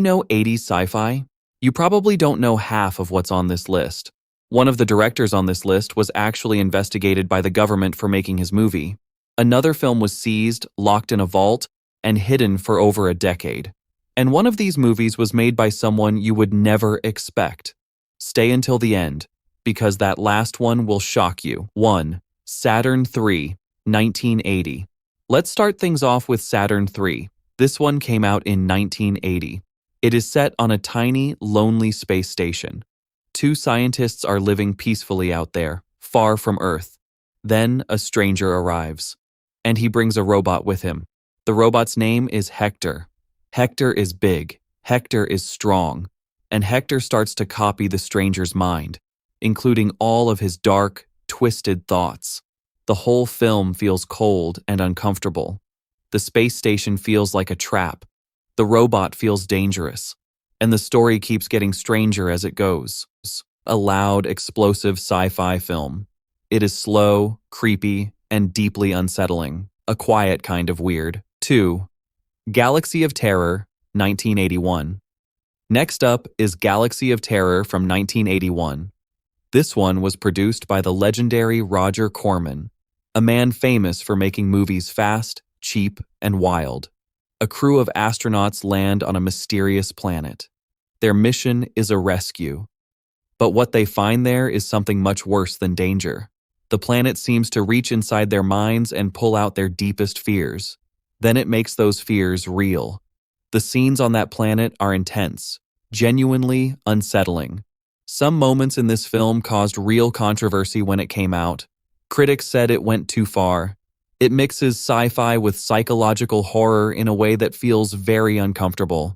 You know 80s sci-fi? You probably don't know half of what's on this list. One of the directors on this list was actually investigated by the government for making his movie. Another film was seized, locked in a vault, and hidden for over a decade. And one of these movies was made by someone you would never expect. Stay until the end, because that last one will shock you. 1. Saturn III, 1980. Let's start things off with Saturn III. This one came out in 1980. It is set on a tiny, lonely space station. Two scientists are living peacefully out there, far from Earth. Then a stranger arrives, and he brings a robot with him. The robot's name is Hector. Hector is big, Hector is strong, and Hector starts to copy the stranger's mind, including all of his dark, twisted thoughts. The whole film feels cold and uncomfortable. The space station feels like a trap. The robot feels dangerous, and the story keeps getting stranger as it goes. A loud, explosive sci-fi film. It is slow, creepy, and deeply unsettling, a quiet kind of weird. 2. Galaxy of Terror, 1981. Next up is Galaxy of Terror from 1981. This one was produced by the legendary Roger Corman, a man famous for making movies fast, cheap, and wild. A crew of astronauts land on a mysterious planet. Their mission is a rescue. But what they find there is something much worse than danger. The planet seems to reach inside their minds and pull out their deepest fears. Then it makes those fears real. The scenes on that planet are intense, genuinely unsettling. Some moments in this film caused real controversy when it came out. Critics said it went too far. It mixes sci-fi with psychological horror in a way that feels very uncomfortable.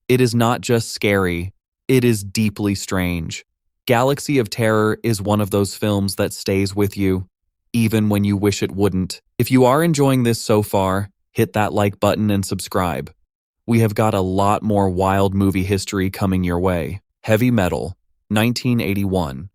It is not just scary, it is deeply strange. Galaxy of Terror is one of those films that stays with you, even when you wish it wouldn't. If you are enjoying this so far, hit that like button and subscribe. We have got a lot more wild movie history coming your way. Heavy Metal, 1981.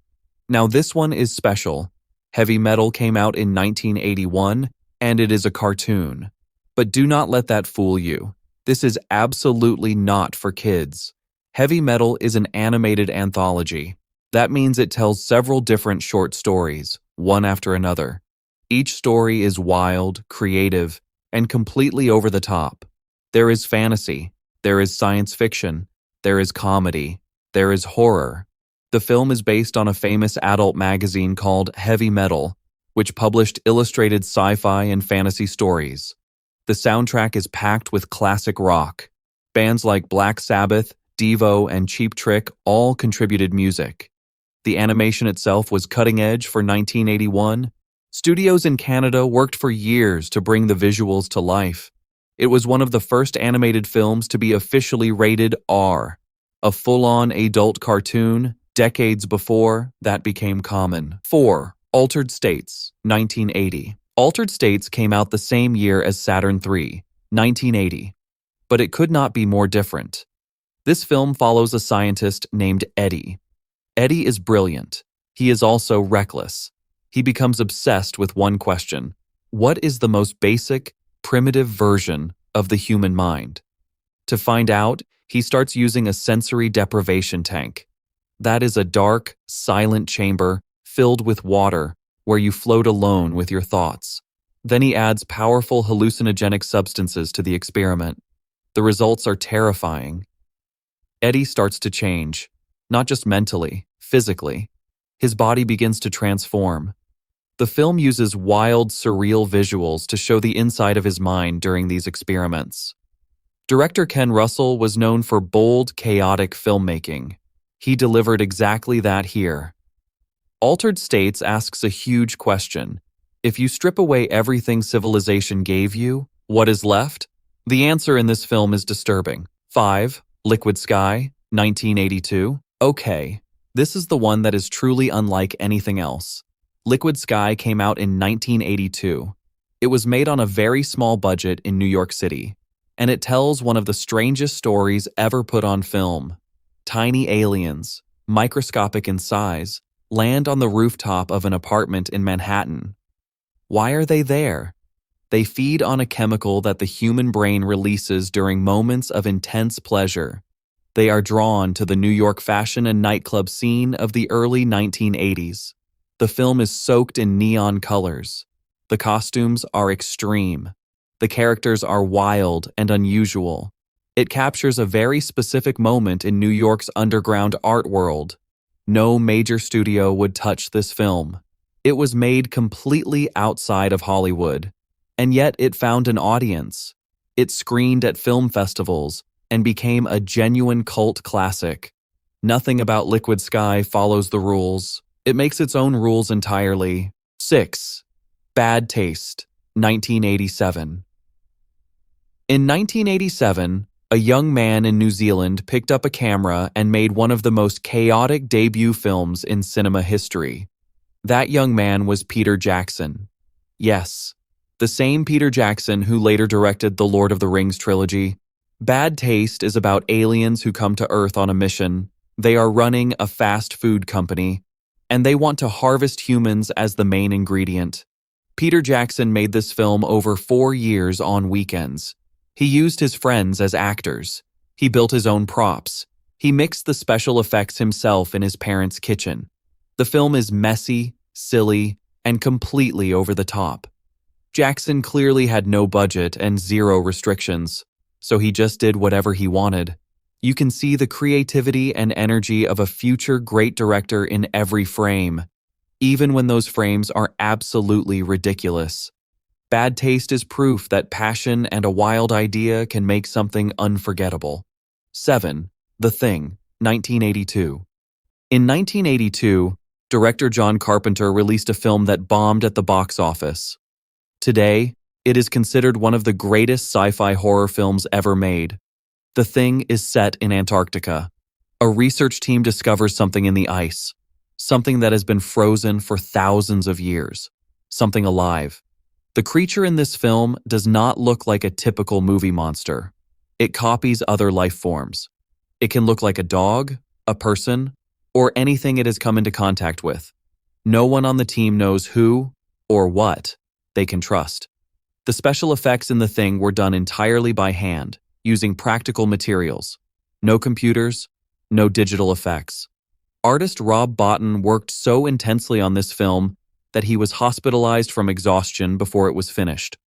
Now this one is special. Heavy Metal came out in 1981, and it is a cartoon. But do not let that fool you. This is absolutely not for kids. Heavy Metal is an animated anthology. That means it tells several different short stories, one after another. Each story is wild, creative, and completely over the top. There is fantasy, there is science fiction, there is comedy, there is horror. The film is based on a famous adult magazine called Heavy Metal, which published illustrated sci-fi and fantasy stories. The soundtrack is packed with classic rock. Bands like Black Sabbath, Devo, and Cheap Trick all contributed music. The animation itself was cutting edge for 1981. Studios in Canada worked for years to bring the visuals to life. It was one of the first animated films to be officially rated R, a full-on adult cartoon, decades before that became common. 4. Altered States, 1980. Altered States came out the same year as Saturn III, 1980, but it could not be more different. This film follows a scientist named Eddie. Eddie is brilliant. He is also reckless. He becomes obsessed with one question: what is the most basic, primitive version of the human mind? To find out, he starts using a sensory deprivation tank. That is a dark, silent chamber filled with water where you float alone with your thoughts. Then he adds powerful hallucinogenic substances to the experiment. The results are terrifying. Eddie starts to change, not just mentally, physically. His body begins to transform. The film uses wild, surreal visuals to show the inside of his mind during these experiments. Director Ken Russell was known for bold, chaotic filmmaking. He delivered exactly that here. Altered States asks a huge question. If you strip away everything civilization gave you, what is left? The answer in this film is disturbing. 5. Liquid Sky, 1982. Okay, this is the one that is truly unlike anything else. Liquid Sky came out in 1982. It was made on a very small budget in New York City, and it tells one of the strangest stories ever put on film. Tiny aliens, microscopic in size, land on the rooftop of an apartment in Manhattan. Why are they there? They feed on a chemical that the human brain releases during moments of intense pleasure. They are drawn to the New York fashion and nightclub scene of the early 1980s. The film is soaked in neon colors. The costumes are extreme. The characters are wild and unusual. It captures a very specific moment in New York's underground art world. No major studio would touch this film. It was made completely outside of Hollywood, and yet it found an audience. It screened at film festivals and became a genuine cult classic. Nothing about Liquid Sky follows the rules. It makes its own rules entirely. 6. Bad Taste, 1987. In 1987, a young man in New Zealand picked up a camera and made one of the most chaotic debut films in cinema history. That young man was Peter Jackson. Yes, the same Peter Jackson who later directed the Lord of the Rings trilogy. Bad Taste is about aliens who come to Earth on a mission. They are running a fast food company, and they want to harvest humans as the main ingredient. Peter Jackson made this film over 4 years on weekends. He used his friends as actors. He built his own props. He mixed the special effects himself in his parents' kitchen. The film is messy, silly, and completely over the top. Jackson clearly had no budget and zero restrictions, so he just did whatever he wanted. You can see the creativity and energy of a future great director in every frame, even when those frames are absolutely ridiculous. Bad Taste is proof that passion and a wild idea can make something unforgettable. 7. The Thing, 1982. In 1982, director John Carpenter released a film that bombed at the box office. Today, it is considered one of the greatest sci-fi horror films ever made. The Thing is set in Antarctica. A research team discovers something in the ice, something that has been frozen for thousands of years, something alive. The creature in this film does not look like a typical movie monster. It copies other life forms. It can look like a dog, a person, or anything it has come into contact with. No one on the team knows who or what they can trust. The special effects in The Thing were done entirely by hand, using practical materials. No computers, no digital effects. Artist Rob Bottin worked so intensely on this film that he was hospitalized from exhaustion before it was finished.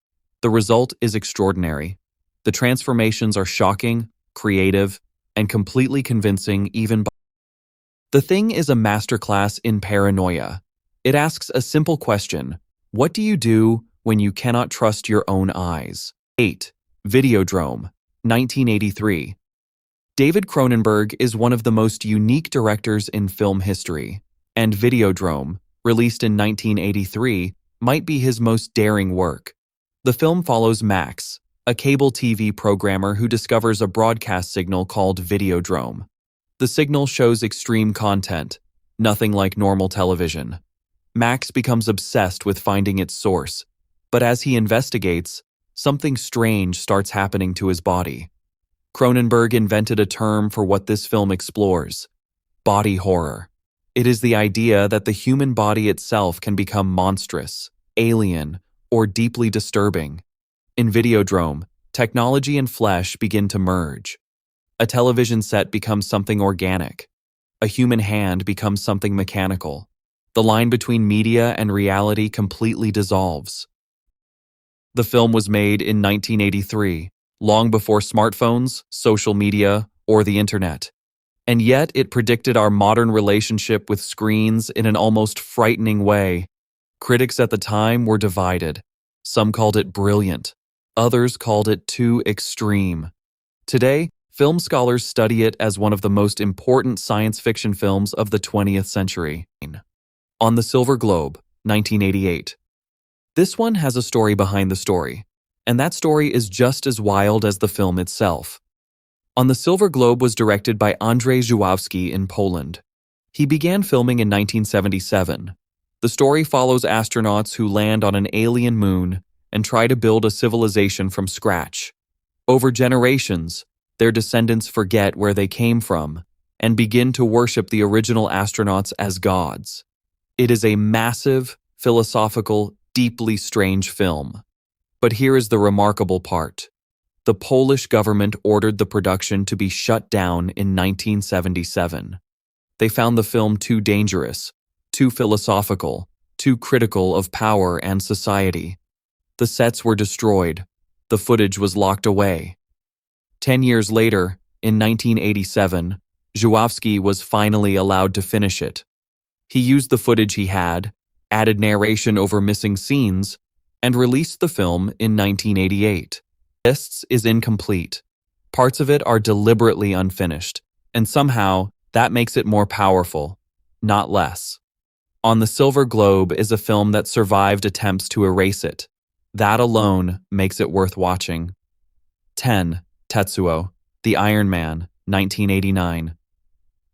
The result is extraordinary. The transformations are shocking, creative, and completely convincing even by... The Thing is a masterclass in paranoia. It asks a simple question: what do you do when you cannot trust your own eyes? 8. Videodrome, 1983. David Cronenberg is one of the most unique directors in film history, and Videodrome, released in 1983, might be his most daring work. The film follows Max, a cable TV programmer who discovers a broadcast signal called Videodrome. The signal shows extreme content, nothing like normal television. Max becomes obsessed with finding its source, but as he investigates, something strange starts happening to his body. Cronenberg invented a term for what this film explores: body horror. It is the idea that the human body itself can become monstrous, alien, or deeply disturbing. In Videodrome, technology and flesh begin to merge. A television set becomes something organic. A human hand becomes something mechanical. The line between media and reality completely dissolves. The film was made in 1983, long before smartphones, social media, or the internet. And yet it predicted our modern relationship with screens in an almost frightening way. Critics at the time were divided. Some called it brilliant. Others called it too extreme. Today, film scholars study it as one of the most important science fiction films of the 20th century. On the Silver Globe, 1988. This one has a story behind the story, and that story is just as wild as the film itself. On the Silver Globe was directed by Andrzej Żuławski in Poland. He began filming in 1977. The story follows astronauts who land on an alien moon and try to build a civilization from scratch. Over generations, their descendants forget where they came from and begin to worship the original astronauts as gods. It is a massive, philosophical, deeply strange film. But here is the remarkable part. The Polish government ordered the production to be shut down in 1977. They found the film too dangerous, too philosophical, too critical of power and society. The sets were destroyed. The footage was locked away. 10 years later, in 1987, Żuławski was finally allowed to finish it. He used the footage he had, added narration over missing scenes, and released the film in 1988. This is incomplete. Parts of it are deliberately unfinished, and somehow that makes it more powerful, not less. On the Silver Globe is a film that survived attempts to erase it. That alone makes it worth watching. 10. Tetsuo, the Iron Man, 1989.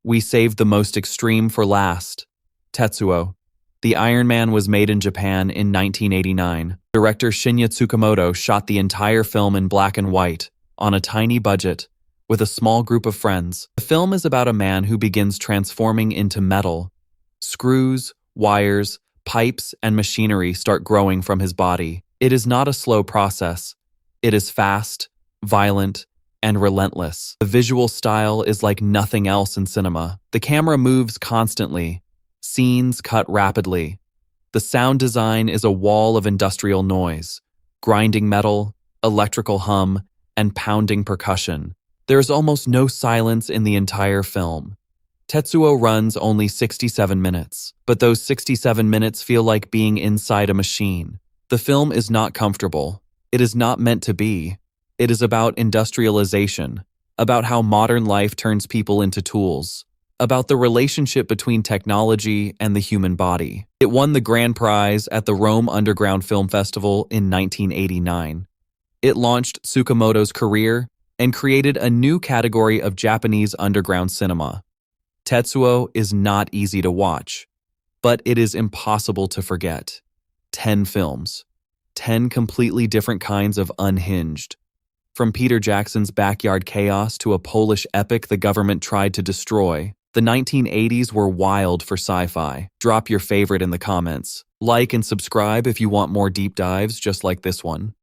We saved the most extreme for last. Tetsuo, the Iron Man was made in Japan in 1989. Director Shinya Tsukamoto shot the entire film in black and white, on a tiny budget, with a small group of friends. The film is about a man who begins transforming into metal. Screws, wires, pipes, and machinery start growing from his body. It is not a slow process. It is fast, violent, and relentless. The visual style is like nothing else in cinema. The camera moves constantly. Scenes cut rapidly. The sound design is a wall of industrial noise, grinding metal, electrical hum, and pounding percussion. There is almost no silence in the entire film. Tetsuo runs only 67 minutes, but those 67 minutes feel like being inside a machine. The film is not comfortable. It is not meant to be. It is about industrialization, about how modern life turns people into tools, about the relationship between technology and the human body. It won the grand prize at the Rome Underground Film Festival in 1989. It launched Tsukamoto's career and created a new category of Japanese underground cinema. Tetsuo is not easy to watch, but it is impossible to forget. 10 films. 10 completely different kinds of unhinged. From Peter Jackson's backyard chaos to a Polish epic the government tried to destroy, the 1980s were wild for sci-fi. Drop your favorite in the comments. Like and subscribe if you want more deep dives just like this one.